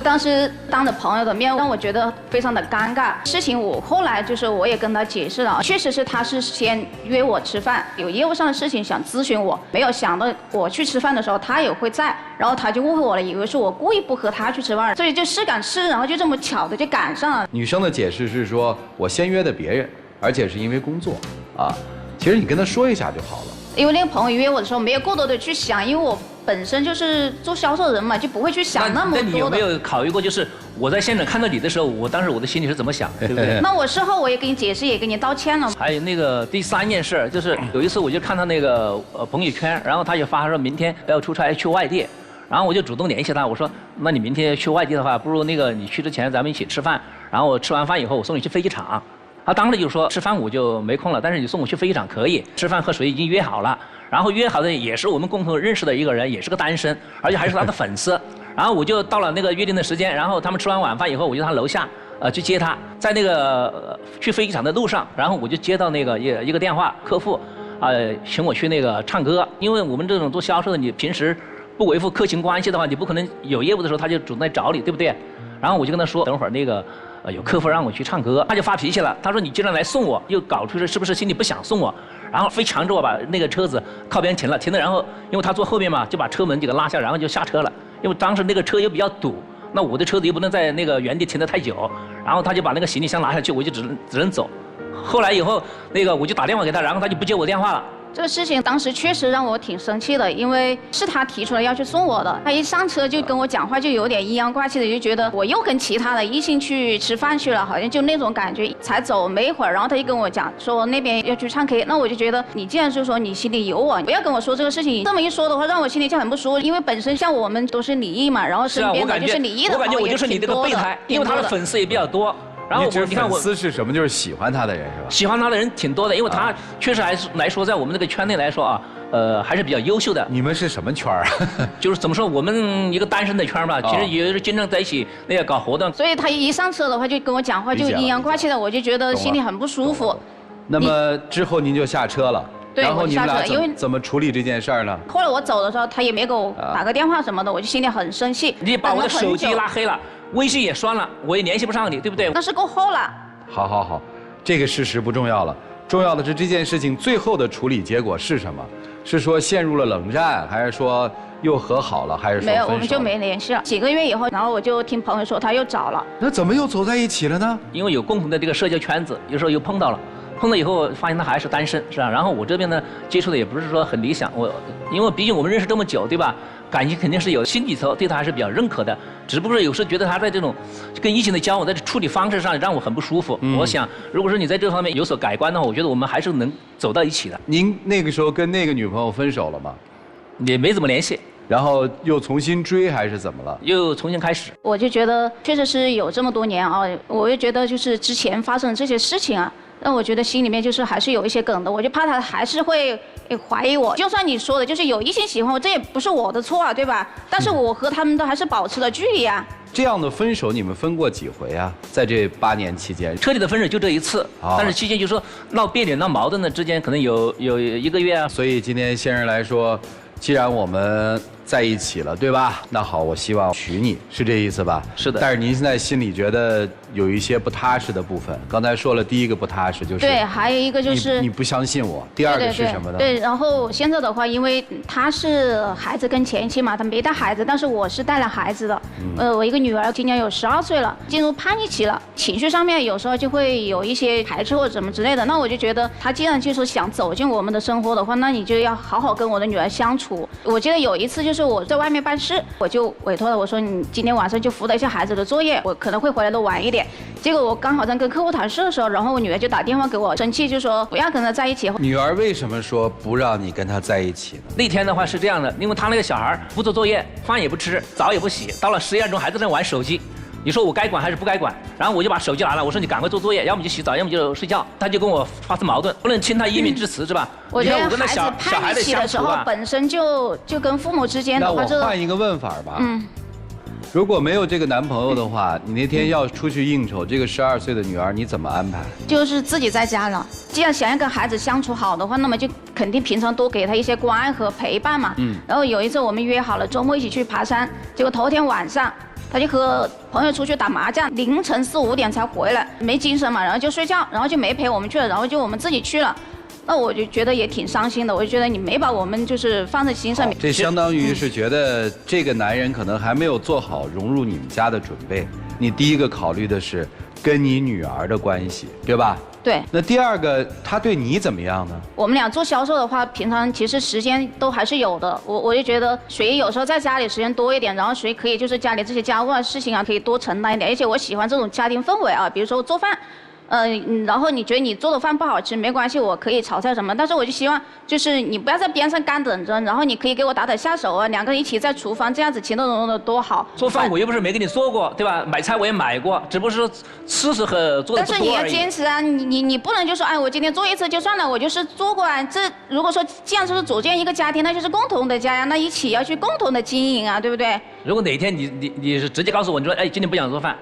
当时当着朋友的面，让我觉得非常的尴尬。事情我后来我也跟他解释了，确实是他是先约我吃饭，有业务上的事情想咨询我，没有想到我去吃饭的时候他也会在，然后他就误会我了，以为是我故意不和他去吃饭，所以就是赶事，然后就这么巧的就赶上了。女生的解释是说我先约的别人，而且是因为工作啊。其实你跟他说一下就好了。因为那个朋友约我的时候没有过多的去想，因为我本身就是做销售人嘛，就不会去想那么多的。那你有没有考虑过，就是我在现场看到你的时候，当时我的心里是怎么想，对不对？那我事后我也给你解释，也给你道歉了。还有那个第3件事，就是有一次我就看到那个朋友圈，然后他就发说明天要出差去外地，然后我就主动联系他，我说那你明天去外地的话，不如你去之前咱们一起吃饭，然后我吃完饭以后我送你去飞机场。他当时就说吃饭我就没空了，但是你送我去飞机场可以，吃饭喝水已经约好了，然后约好的也是我们共同认识的一个人，也是个单身，而且还是他的粉丝。然后我就到了那个约定的时间，然后他们吃完晚饭以后，我就到他楼下，去接他，在那个去飞机场的路上，然后我就接到那个一个电话，客户请我去那个唱歌，因为我们这种做销售的，你平时不维护客情关系的话，你不可能有业务的时候他就主动来找你，对不对？然后我就跟他说，等会儿那个有客户让我去唱歌，他就发脾气了，他说你既然来送我，又搞出是不是心里不想送我？然后非强制我把那个车子靠边停了，停了，然后因为他坐后面嘛，就把车门给他拉下，然后就下车了。因为当时那个车又比较堵，那我的车子又不能在那个原地停得太久，然后他就把那个行李箱拿下去，我就只能走。后来以后，那个我就打电话给他，然后他就不接我电话了。这个事情当时确实让我挺生气的，因为是他提出来要去送我的，他一上车就跟我讲话就有点阴阳怪气的，就觉得我又跟其他的异性去吃饭去了，好像就那种感觉。才走没一会儿，然后他就跟我讲说那边要去唱 K， 那我就觉得你既然是说你心里有我，不要跟我说这个事情。这么一说的话，让我心里就很不舒服，因为本身像我们都是离异嘛，然后身边的就是离异的朋友也挺多的。我感觉我就是你这个备胎，因为他的粉丝也比较多。然后你看粉丝是什么？就是喜欢他的人是吧？喜欢他的人挺多的，因为他确实来说，在我们这个圈内来说啊，还是比较优秀的。你们是什么圈啊？就是怎么说，我们一个单身的圈吧，其实也是经常在一起那个搞活动。所以他一上车的话，就跟我讲话就阴阳怪气的，我就觉得心里很不舒服。那么之后您就下车了。对，然后你们俩因为怎么处理这件事儿呢？后来我走的时候，他也没给我打个电话什么的，我就心里很生气。你把我的手机拉黑了，微信也删了，我也联系不上你，对不对？那是够后了。好，这个事实不重要了，重要的是这件事情最后的处理结果是什么？是说陷入了冷战，还是说又和好了，还是说分手了？没有，我们就没联系了。几个月以后，然后我就听朋友说他又找了。那怎么又走在一起了呢？因为有共同的这个社交圈子，有时候又碰到了。碰了以后发现他还是单身，是吧？然后我这边呢接触的也不是说很理想，因为毕竟我们认识这么久，对吧？感情肯定是有，心底头对他还是比较认可的，只不过有时候觉得他在这种跟异性的交往，在处理方式上让我很不舒服。我想，如果说你在这方面有所改观的话，我觉得我们还是能走到一起的。您那个时候跟那个女朋友分手了吗？也没怎么联系。然后又重新追还是怎么了？又重新开始。我就觉得确实是有这么多年啊，我就觉得就是之前发生这些事情啊，让我觉得心里面就是还是有一些梗的，我就怕他还是会怀疑我。就算你说的就是有异性喜欢我，这也不是我的错啊，对吧？但是我和他们都还是保持了距离啊。这样的分手你们分过几回啊？在这8年期间，彻底的分手就这一次，但是期间就是说闹别扭、闹矛盾的之间可能有1个月啊。所以今天先生来说，既然我们在一起了，对吧？那好，我希望娶你，是这意思吧？是的。但是您现在心里觉得有一些不踏实的部分。刚才说了，第一个不踏实就是对，还有一个就是你不相信我。第二个是什么呢？对，然后现在的话，因为他是孩子跟前妻嘛，他没带孩子，但是我是带了孩子的。我一个女儿今年有12岁了，进入叛逆期了，情绪上面有时候就会有一些排斥或者什么之类的。那我就觉得他既然就是想走进我们的生活的话，那你就要好好跟我的女儿相处。我记得有一次就是我在外面办事，我就委托了我说你今天晚上就辅导一下孩子的作业，我可能会回来的晚一点。结果我刚好在跟客户谈事的时候，然后我女儿就打电话给我，生气就说不要跟他在一起。女儿为什么说不让你跟他在一起呢？那天的话是这样的，因为他那个小孩不做作业，饭也不吃，澡也不洗，到了11点钟还在那玩手机。你说我该管还是不该管？然后我就把手机拿了，我说你赶快做作业，要么就洗澡，要么就睡觉。他就跟我发生矛盾，不能听他一面之词，是吧？我觉得孩子叛逆期的时候本身就跟父母之间的话，那我换一个问法吧。如果没有这个男朋友的话，你那天要出去应酬，这个12岁的女儿你怎么安排？就是自己在家了。既然想要跟孩子相处好的话，那么就肯定平常多给他一些关爱和陪伴嘛。然后有一次我们约好了周末一起去爬山，结果头天晚上他就和朋友出去打麻将，凌晨4、5点才回来，没精神嘛，然后就睡觉，然后就没陪我们去了，然后就我们自己去了。那我就觉得也挺伤心的，我就觉得你没把我们就是放在心上面。这相当于是觉得这个男人可能还没有做好融入你们家的准备。你第一个考虑的是跟你女儿的关系，对吧？对。那第二个，他对你怎么样呢？我们俩做销售的话，平常其实时间都还是有的。我就觉得谁有时候在家里时间多一点，然后谁可以就是家里这些家务啊事情啊可以多承担一点。而且我喜欢这种家庭氛围啊，比如说做饭。然后你觉得你做的饭不好吃没关系，我可以炒菜什么，但是我就希望就是你不要在边上干等着，然后你可以给我打下手啊，2个人一起在厨房这样子其乐融融的多好。做饭我又不是没给你做过，对吧？买菜我也买过，只不过是说吃食和做的不多而已。但是你要坚持啊，你不能就说哎我今天做一次就算了，我就是做过啊。这如果说这样就是组建一个家庭，那就是共同的家呀，那一起要去共同的经营啊，对不对？如果哪天你是直接告诉我，你说哎今天不想做饭。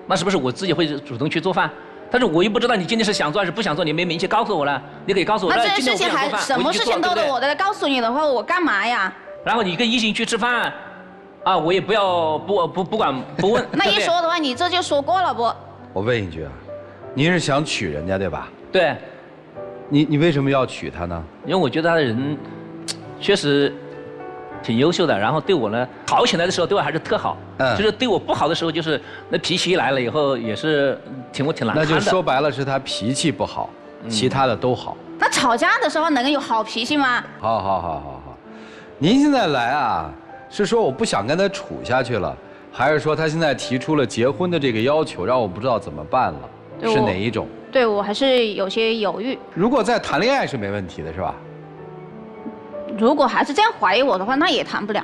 那是不是我自己会主动去做饭？但是我又不知道你今天是想做还是不想做，你没明确告诉我了，你可以告诉我。那这些事情还什么事情都得我来告诉你的话，我干嘛呀？然后你跟异性去吃饭，啊，我也不要不管不问。那一说的话，你这就说过了不？我问一句啊，您是想娶人家对吧？对。你为什么要娶她呢？因为我觉得他的人确实挺优秀的，然后对我呢好起来的时候对我还是特好，就是对我不好的时候就是那脾气一来了以后也是挺难看的。那就说白了是他脾气不好，其他的都好。那吵架的时候能有好脾气吗？好，您现在来啊，是说我不想跟他处下去了，还是说他现在提出了结婚的这个要求，让我不知道怎么办了？是哪一种？对我还是有些犹豫。如果在谈恋爱是没问题的，是吧？如果还是这样怀疑我的话，那也谈不了。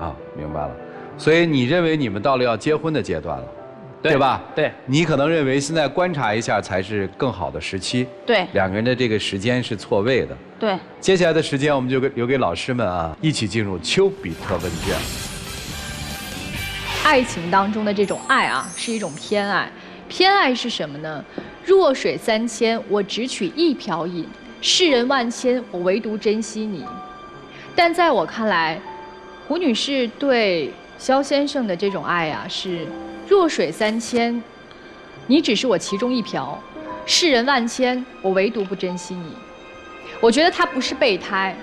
啊，明白了。所以你认为你们到了要结婚的阶段了，对吧？对。你可能认为现在观察一下才是更好的时期。对。两个人的这个时间是错位的。对。接下来的时间我们就留给老师们啊，一起进入丘比特问卷。爱情当中的这种爱啊，是一种偏爱。偏爱是什么呢？弱水三千，我只取一瓢饮；世人万千，我唯独珍惜你。但在我看来，胡女士对肖先生的这种爱啊，是弱水三千，你只是我其中一瓢；世人万千，我唯独不珍惜你。我觉得他不是备胎。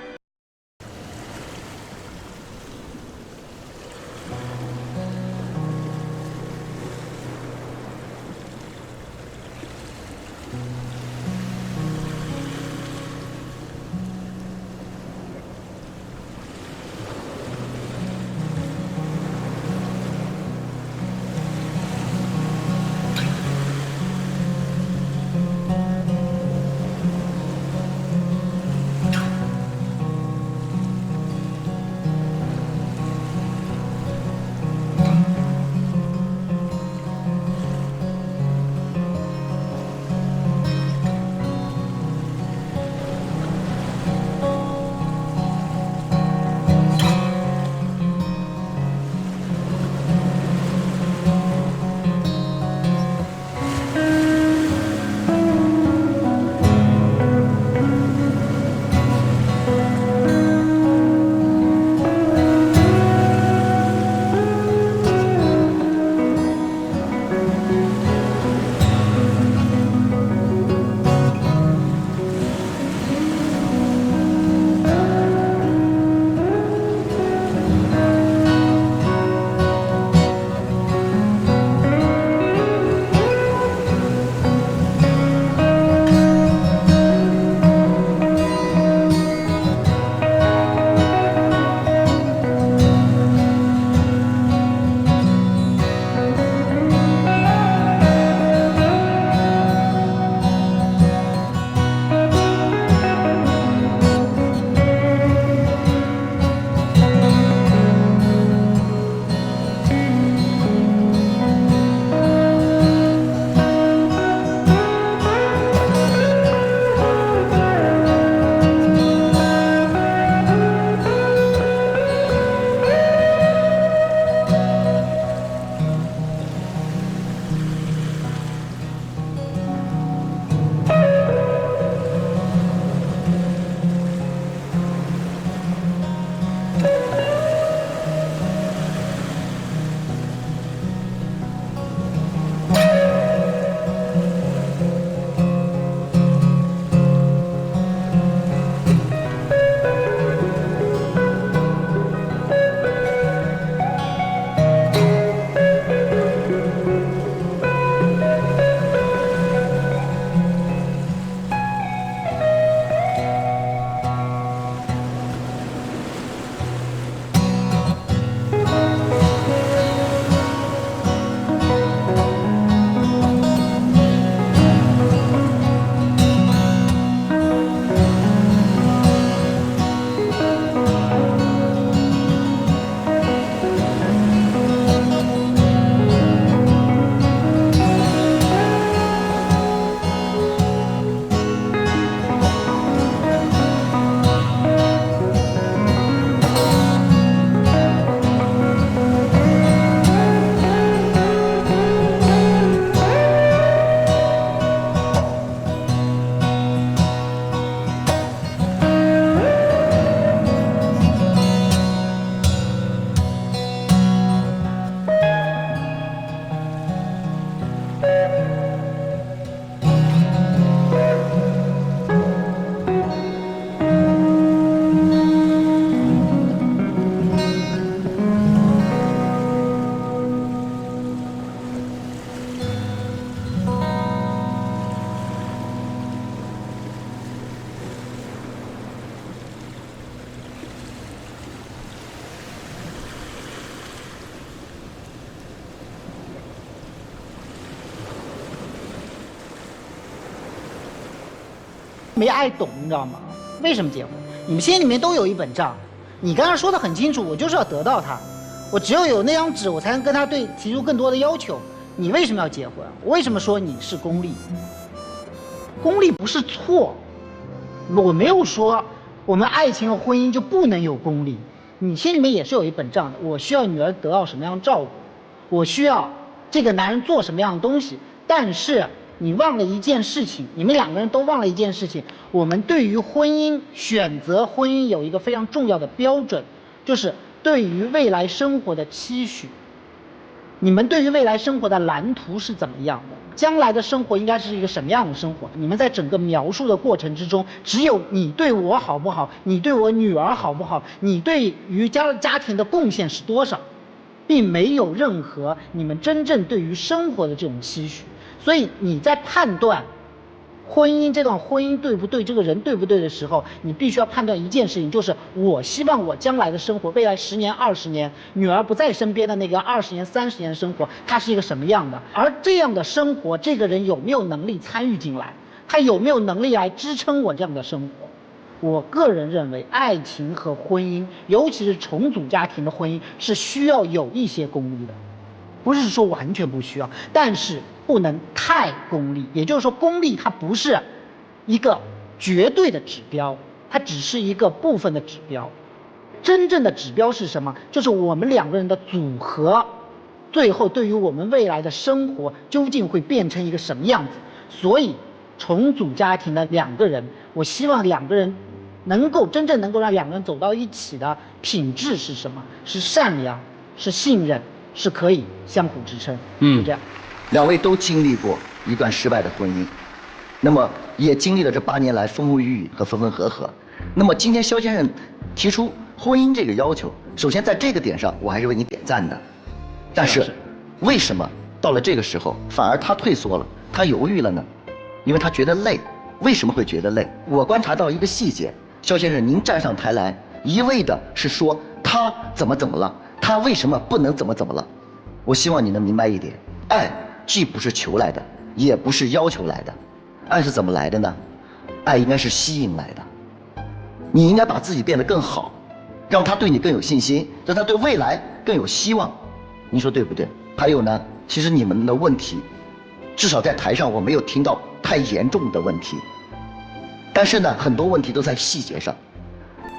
没爱懂，你知道吗？为什么结婚？你们心里面都有一本账。你刚刚说的很清楚，我就是要得到他，我只有有那张纸，我才能跟他提出更多的要求。你为什么要结婚？我为什么说你是功利？功利不是错，我没有说我们爱情和婚姻就不能有功利。你心里面也是有一本账的，我需要女儿得到什么样的照顾，我需要这个男人做什么样的东西。但是你忘了一件事情，你们两个人都忘了一件事情，我们对于婚姻选择婚姻有一个非常重要的标准，就是对于未来生活的期许。你们对于未来生活的蓝图是怎么样的？将来的生活应该是一个什么样的生活？你们在整个描述的过程之中，只有你对我好不好，你对我女儿好不好，你对于家庭的贡献是多少，并没有任何你们真正对于生活的这种期许。所以你在判断婚姻这段婚姻对不对，这个人对不对的时候，你必须要判断一件事情，就是我希望我将来的生活，未来10年、20年，女儿不在身边的那个20年、30年的生活，它是一个什么样的？而这样的生活，这个人有没有能力参与进来？他有没有能力来支撑我这样的生活？我个人认为，爱情和婚姻，尤其是重组家庭的婚姻，是需要有一些功利的，不是说完全不需要，但是不能太功利。也就是说，功利它不是一个绝对的指标，它只是一个部分的指标。真正的指标是什么？就是我们两个人的组合，最后对于我们未来的生活究竟会变成一个什么样子。所以重组家庭的两个人，我希望两个人真正能够让两个人走到一起的品质是什么？是善良，是信任，是可以相互支撑。就这样。两位都经历过一段失败的婚姻，那么也经历了这8年来风风雨雨和分分合合。那么今天肖先生提出婚姻这个要求，首先在这个点上我还是为你点赞的。但是为什么到了这个时候反而他退缩了，他犹豫了呢？因为他觉得累。为什么会觉得累？我观察到一个细节，肖先生您站上台来一味的是说他怎么了，他为什么不能怎么了。我希望你能明白一点，爱既不是求来的，也不是要求来的。爱是怎么来的呢？爱应该是吸引来的。你应该把自己变得更好，让他对你更有信心，让他对未来更有希望。您说对不对？还有呢，其实你们的问题，至少在台上我没有听到太严重的问题，但是呢，很多问题都在细节上。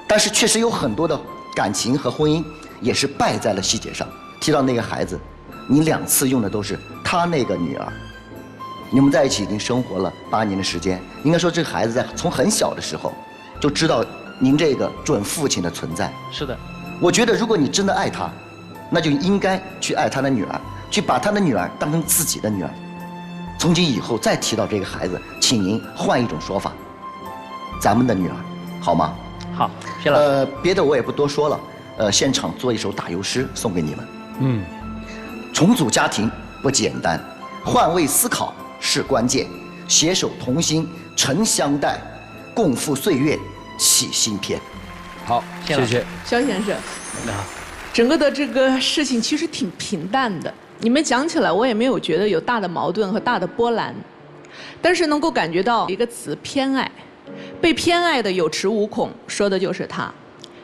但是确实有很多的感情和婚姻也是败在了细节上。提到那个孩子，你2次用的都是他那个女儿。你们在一起已经生活了8年的时间，应该说这个孩子从很小的时候就知道您这个准父亲的存在。是的，我觉得如果你真的爱他，那就应该去爱他的女儿，去把他的女儿当成自己的女儿。从今以后再提到这个孩子，请您换一种说法，咱们的女儿，好吗？好，谢老师。别的我也不多说了，现场做一首打油诗送给你们。重组家庭不简单，换位思考是关键，携手同心诚相待，共赴岁月起新篇。好，谢谢肖先生。整个的这个事情其实挺平淡的，你们讲起来我也没有觉得有大的矛盾和大的波澜，但是能够感觉到一个词偏爱，被偏爱的有恃无恐，说的就是他。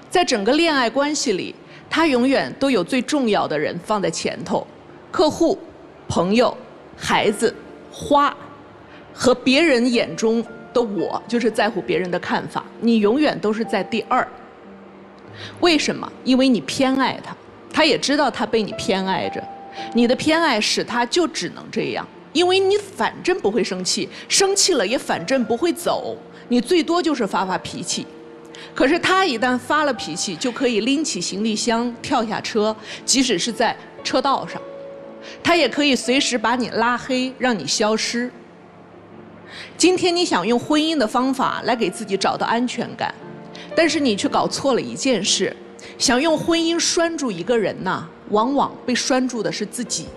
在整个恋爱关系里，他永远都有最重要的人放在前头，客户、朋友、孩子、花，和别人眼中的我，就是在乎别人的看法，你永远都是在第2。为什么？因为你偏爱他，他也知道他被你偏爱着，你的偏爱使他就只能这样，因为你反正不会生气，生气了也反正不会走，你最多就是发脾气。可是他一旦发了脾气，就可以拎起行李箱跳下车，即使是在车道上，他也可以随时把你拉黑，让你消失。今天你想用婚姻的方法来给自己找到安全感，但是你却搞错了一件事，想用婚姻拴住一个人呐，往往被拴住的是自己。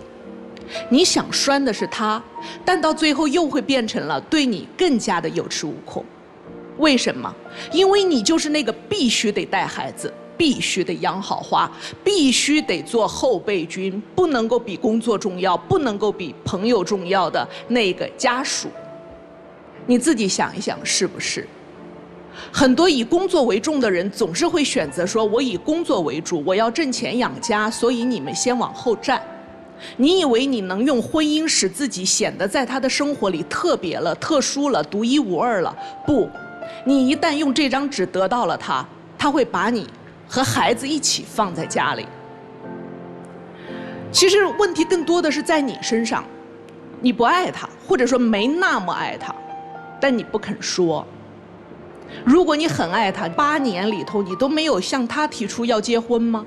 你想拴的是他，但到最后又会变成了对你更加的有恃无恐。为什么？因为你就是那个必须得带孩子，必须得养好花，必须得做后备军，不能够比工作重要，不能够比朋友重要的那个家属。你自己想一想，是不是？很多以工作为重的人总是会选择说，我以工作为主，我要挣钱养家，所以你们先往后站。你以为你能用婚姻使自己显得在他的生活里特别了、特殊了、独一无二了？不，你一旦用这张纸得到了他，他会把你和孩子一起放在家里。其实问题更多的是在你身上，你不爱他，或者说没那么爱他，但你不肯说。如果你很爱他，8年里头你都没有向他提出要结婚吗？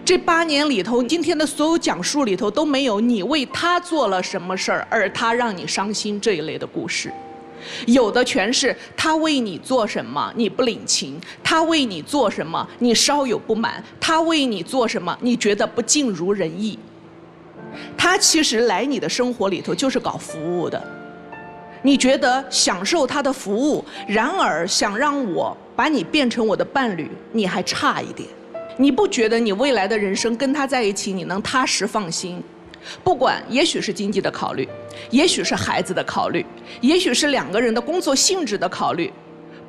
这8年里头，今天的所有讲述里头都没有你为他做了什么事儿，而他让你伤心这一类的故事。有的全是他为你做什么你不领情，他为你做什么你稍有不满，他为你做什么你觉得不尽如人意。他其实来你的生活里头就是搞服务的，你觉得享受他的服务，然而想让我把你变成我的伴侣，你还差一点。你不觉得你未来的人生跟他在一起你能踏实放心？不管，也许是经济的考虑，也许是孩子的考虑，也许是2个人的工作性质的考虑，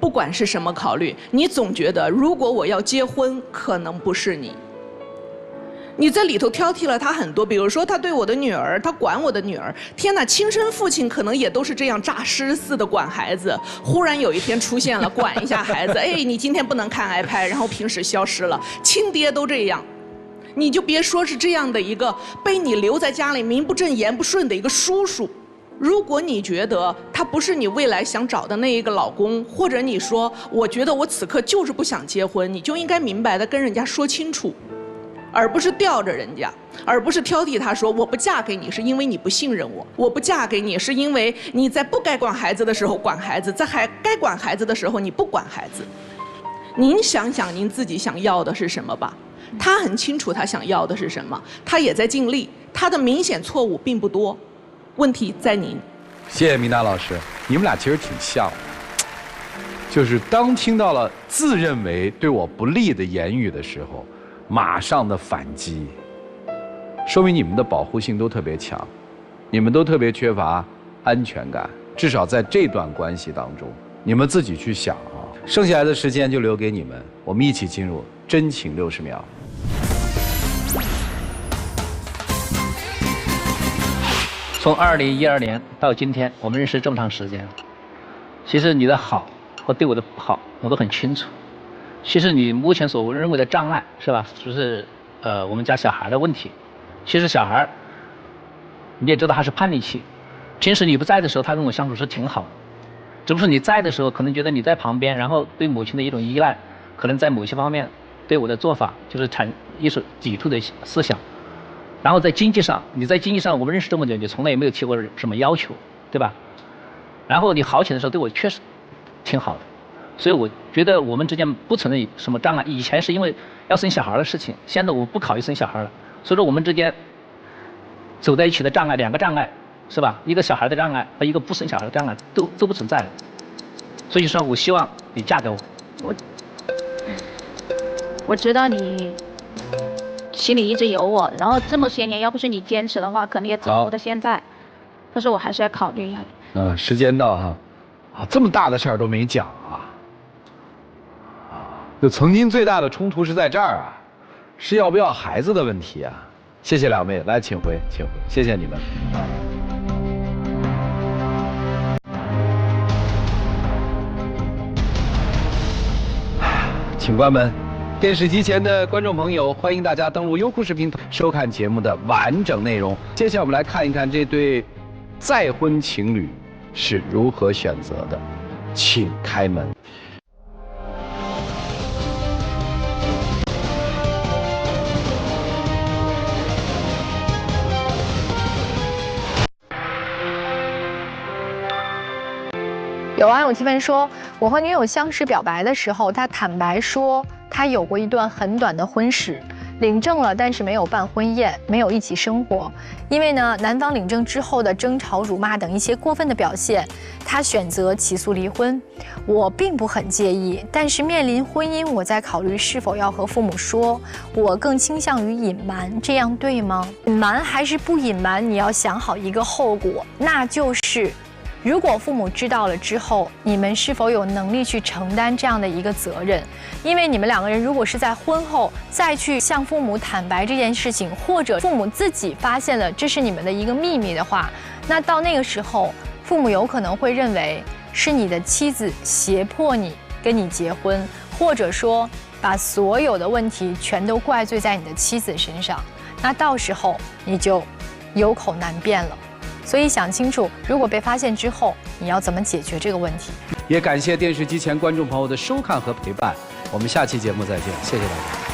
不管是什么考虑，你总觉得如果我要结婚，可能不是你。你在里头挑剔了他很多，比如说他对我的女儿，他管我的女儿，天哪，亲生父亲可能也都是这样诈尸似的管孩子，忽然有一天出现了管一下孩子，哎，你今天不能看 iPad， 然后平时消失了，亲爹都这样。你就别说是这样的一个被你留在家里名不正言不顺的一个叔叔，如果你觉得他不是你未来想找的那一个老公，或者你说我觉得我此刻就是不想结婚，你就应该明白的跟人家说清楚，而不是吊着人家，而不是挑剔他说我不嫁给你是因为你不信任我，我不嫁给你是因为你在不该管孩子的时候管孩子，在还该管孩子的时候你不管孩子。您想想您自己想要的是什么吧。他很清楚他想要的是什么，他也在尽力，他的明显错误并不多，问题在您。谢谢明达老师，你们俩其实挺像的，就是当听到了自认为对我不利的言语的时候，马上的反击，说明你们的保护性都特别强，你们都特别缺乏安全感，至少在这段关系当中，你们自己去想啊。剩下来的时间就留给你们，我们一起进入真情60秒。从2012年到今天，我们认识这么长时间，其实你的好和对我的不好，我都很清楚。其实你目前所认为的障碍，是吧？就是我们家小孩的问题。其实小孩，你也知道他是叛逆期，平时你不在的时候，他跟我相处是挺好的。只不过你在的时候，可能觉得你在旁边，然后对母亲的一种依赖，可能在某些方面对我的做法就是一种抵触的思想。然后在经济上，你在经济上我们认识这么久，你从来也没有提过什么要求，对吧？然后你好起来的时候对我确实挺好的，所以我觉得我们之间不存在什么障碍。以前是因为要生小孩的事情，现在我不考虑生小孩了，所以说我们之间走在一起的障碍，2个障碍，是吧？一个小孩的障碍和一个不生小孩的障碍都不存在了。所以说我希望你嫁给我。我知道你心里一直有我，然后这么些年要不是你坚持的话，可能也走不到现在。但是我还是要考虑一下。时间到哈，这么大的事儿都没讲啊。就曾经最大的冲突是在这儿啊，是要不要孩子的问题啊。谢谢2位，来请回，请回，谢谢你们。请关门。电视机前的观众朋友，欢迎大家登录优酷视频收看节目的完整内容。接下来我们来看一看这对再婚情侣是如何选择的，请开门。有网友提问说，我和女友相识表白的时候，他坦白说他有过一段很短的婚史，领证了，但是没有办婚宴，没有一起生活。因为呢，男方领证之后的争吵、辱骂等一些过分的表现，他选择起诉离婚。我并不很介意，但是面临婚姻，我在考虑是否要和父母说。我更倾向于隐瞒，这样对吗？隐瞒还是不隐瞒，你要想好一个后果，那就是如果父母知道了之后，你们是否有能力去承担这样的一个责任？因为你们两个人如果是在婚后再去向父母坦白这件事情，或者父母自己发现了这是你们的一个秘密的话，那到那个时候，父母有可能会认为是你的妻子胁迫你跟你结婚，或者说把所有的问题全都怪罪在你的妻子身上，那到时候你就有口难辩了。所以想清楚，如果被发现之后，你要怎么解决这个问题。也感谢电视机前观众朋友的收看和陪伴，我们下期节目再见，谢谢大家。